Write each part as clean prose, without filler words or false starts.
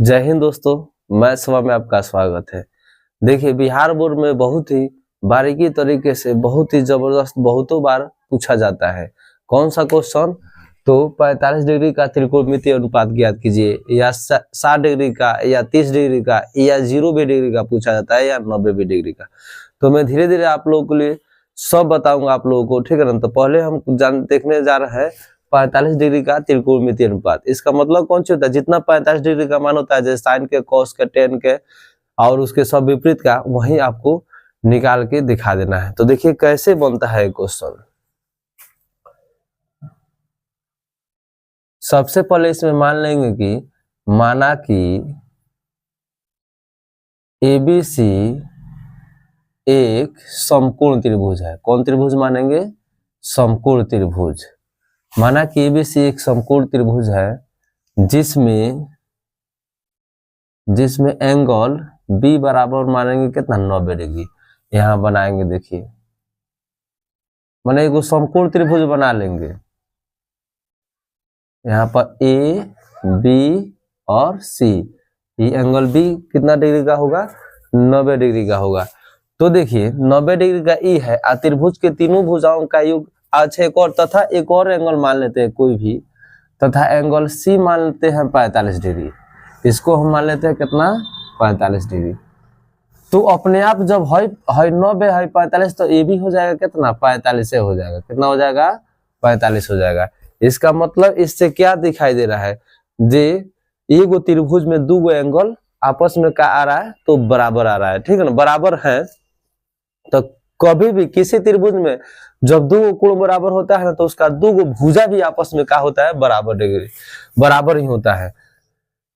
जय हिंद दोस्तों, मैं सभा में आपका स्वागत है। देखिए, बिहार बोर्ड में बहुत ही बारीकी तरीके से बहुत ही जबरदस्त बहुतों बार पूछा जाता है। कौन सा क्वेश्चन? तो 45 डिग्री का त्रिकोणमितीय अनुपात ज्ञात कीजिए, या 60 डिग्री का, या 30 डिग्री का, या 0 डिग्री का पूछा जाता है, या 90 डिग्री का। तो मैं धीरे धीरे आप लोगों के लिए सब बताऊंगा आप लोगों को, ठीक है ना। तो पहले हम देखने जा रहे हैं 45 डिग्री का त्रिकोणमितीय अनुपात। इसका मतलब कौन सी होता है? जितना 45 डिग्री का मान होता है, जैसे साइन के, कॉस के, टेन के और उसके सब विपरीत का, वही आपको निकाल के दिखा देना है। तो देखिए कैसे बनता है क्वेश्चन। सबसे पहले इसमें मान लेंगे कि माना कि एबीसी एक समकोण त्रिभुज है। कौन त्रिभुज मानेंगे? समकोण त्रिभुज। माना कि एबीसी एक समकोण त्रिभुज है जिसमें एंगल बी बराबर मानेंगे कितना? 90 डिग्री। यहां बनाएंगे, देखिए माने एक समकोण त्रिभुज बना लेंगे। यहाँ पर ए, बी और सी, ये एंगल बी कितना डिग्री का होगा? 90 डिग्री का होगा। तो देखिए 90 डिग्री का ई है, त्रिभुज के तीनों भुजाओं का योग। अच्छा, एक और एंगल मान लेते हैं कोई भी, तथा एंगल सी मान लेते हैं 45 डिग्री। इसको हम मान लेते हैं कितना? 45 डिग्री। तो अपने आप जब है 90 है 45, तो ये भी हो जाएगा कितना? 45 से हो जाएगा। कितना हो जाएगा? 45 हो जाएगा। इसका मतलब इससे क्या दिखाई दे रहा है? जे एगो त्रिभुज में दो एंगल आपस में क्या आ रहा है? तो बराबर आ रहा है, ठीक है ना। बराबर है तो कभी भी किसी त्रिभुज में जब दो कोण बराबर होता है ना, तो उसका दो भुजा भी आपस में क्या होता है? बराबर डिग्री, बराबर ही होता है।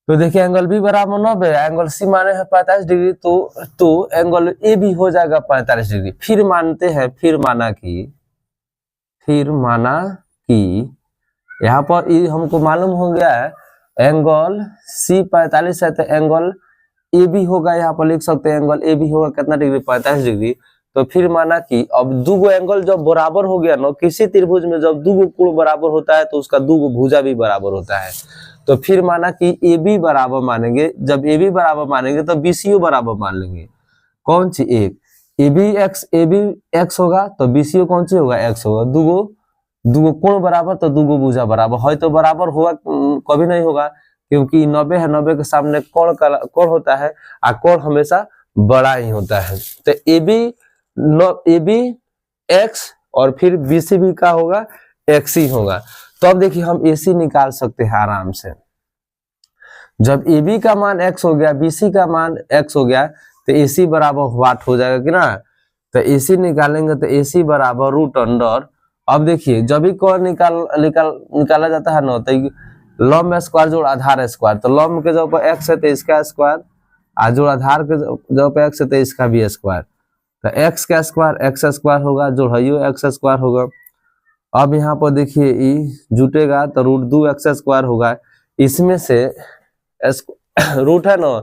तो देखिए एंगल बी बराबर 90, एंगल सी माने है 45 डिग्री, तो एंगल ए भी हो जाएगा 45 डिग्री। फिर माना कि यहाँ पर हमको मालूम हो गया है एंगल सी 45 है, तो एंगल ए भी होगा। यहाँ पर लिख सकते हैं एंगल ए भी होगा कितना डिग्री? 45 डिग्री। तो फिर माना कि अब दो एंगल जब बराबर हो गया ना, किसी त्रिभुज में जब दो कोण बराबर होता है तो उसका दो भुजा भी बराबर होता है। तो फिर माना कि ए बी बराबर मानेंगे। जब ए बी बराबर मानेंगे तो बीसीओ बराबर मान लेंगे। कौन सी? एक। ए बी एक्स होगा तो बीसीओ कौन सी होगा? एक्स होगा। दूगो कोण बराबर तो दूगो भुजा बराबर है, तो बराबर होगा कभी नहीं होगा, क्योंकि 90 है, 90 के सामने कोण होता है, और कोण हमेशा बड़ा ही होता है। तो ए बी एक्स और फिर बीसी भी का होगा? एक्स ही होगा। तो अब देखिए हम एसी निकाल सकते हैं आराम से। जब ए बी का मान एक्स हो गया, बीसी का मान एक्स हो गया, तो एसी बराबर वाट हो जाएगा कि ना। तो एसी निकालेंगे तो एसी बराबर रूट अंडर। अब देखिए जब भी कोण निकाला जाता है ना, तो लंब स्क्वायर जोड़ आधार स्क्वायर। तो लंब के जगह पर एक्स है तो इसका स्क्वायर, और जोड़ आधार के जगह पर एक्स है तो इसका भी स्क्वायर। तो एक्स का स्क्वायर एक्स स्क्वायर होगा, जो है एक्स स्क्वायर होगा। अब यहाँ पर देखिए ई जुटेगा तो रूट 2x स्क्वायर होगा। इसमें से रूट है ना,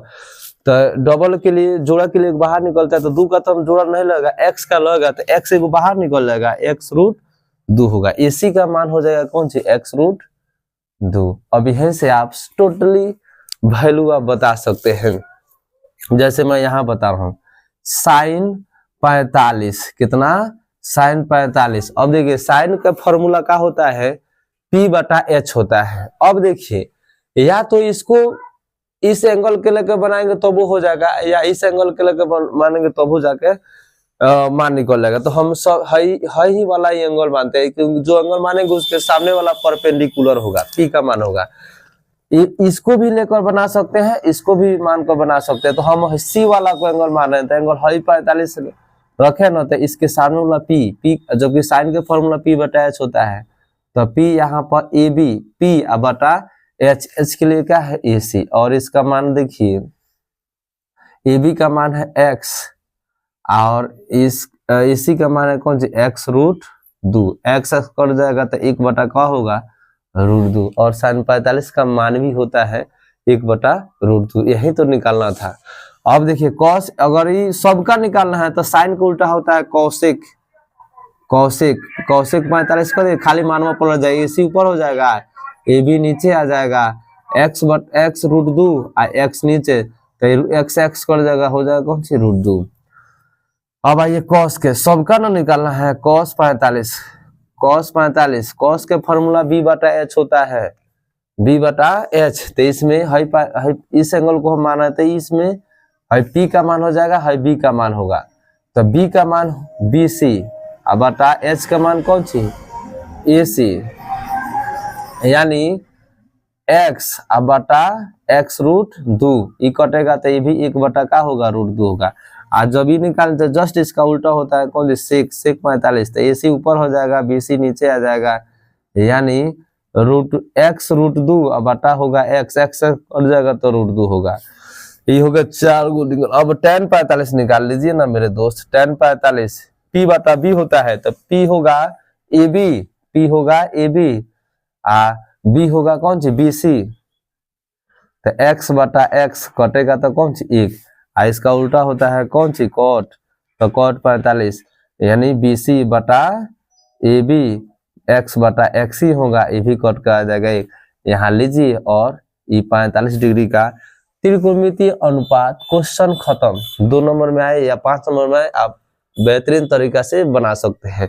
तो डबल के लिए, जोड़ा के लिए बाहर निकलता है, तो 2 का तो हम जोड़ा नहीं लगेगा, x का लगेगा, तो x एगो बाहर निकल जाएगा, x रूट 2 होगा। एसी का मान हो जाएगा कौन सी? x root 2। अब यहीं से आप टोटली वैल्यू आप बता सकते हैं। जैसे मैं यहाँ बता रहा हूँ साइन 45 कितना? साइन 45। अब देखिए साइन का फॉर्मूला क्या होता है? P/H होता है। अब देखिए या तो इसको इस एंगल के लेकर बनाएंगे तो वो हो जाएगा, या इस एंगल के लेकर मानेंगे तो वो जाके मान निकल जाएगा। तो हम सब ही वाला ही एंगल मानते हैं, क्योंकि जो एंगल मानेंगे उसके सामने वाला परपेंडिकुलर होगा, P का मान होगा। इसको भी लेकर बना सकते हैं, इसको भी मान कर बना सकते हैं। तो हम सी वाला को एंगल मान रहे हैं, तो एंगल है 45 रखे ना, तो इसके सामने वाला P, जबकि साइन के फॉर्मूला P/H होता है, तो P यहाँ पर ए बी, P/H, H के लिए क्या है? AC। और इसका मान देखिए ए बी का मान है x, और इस AC का मान है कौन सी? x root 2। x कर जाएगा तो 1/, क्या होगा? रूट 2। और साइन 45 का मान भी होता है 1/रूट 2। यही तो निकालना था। अब देखिए कॉस, अगर ये सबका निकालना है तो साइन का उल्टा होता है कौशिक। 45 कर खाली मान में पलट जाएगा, एसी ऊपर हो जाएगा, ए बी नीचे आ जाएगा, एक्स रूट 2 आ एक्स नीचे तो एक्स एक्स कर जाएगा, हो जाएगा कौन सी रूट 2। अब आइए कॉस के, सबका ना निकालना है। कॉस 45, कॉस के फॉर्मूला बी बटा एच होता है, बी बटा एच। तो इसमें इस एंगल को हम माना तो इसमें है पी का मान हो जाएगा, है बी का मान होगा। तो बी का मान बी सी और बटा एच का मान कौन सी ए सी, यानी एक्स अब बटा एक्स रूट 2, ये कटेगा तो ये भी 1 बटा का होगा रूट 2 होगा। आज जब ये निकालते इसका इसका उल्टा होता है कौन सी सेक 45, तो ए सी ऊपर हो जाएगा, बी सी नीचे आ जाएगा, यानी एक्स रूट 2 और बटा होगा एक्स एक्स कट जाएगा तो रूट 2 होगा। ये होगा 4 गुना। अब tan 45 निकाल लीजिए ना मेरे दोस्त। tan 45 p बटा b होता है, तो p होगा ab आ b होगा कौन सी bc, तो x बटा x कटेगा तो कौन सी 1 आ इसका उल्टा होता है कौन सी cot, तो cot 45 यानी bc बटा ab x बटा x ही होगा, ये भी कट का आ जाएगा 1। यहाँ लीजिए और ये 45 डिग्री का त्रिकोणमितीय अनुपात क्वेश्चन खत्म। 2 नंबर में आए या 5 नंबर में आए, आप बेहतरीन तरीका से बना सकते हैं।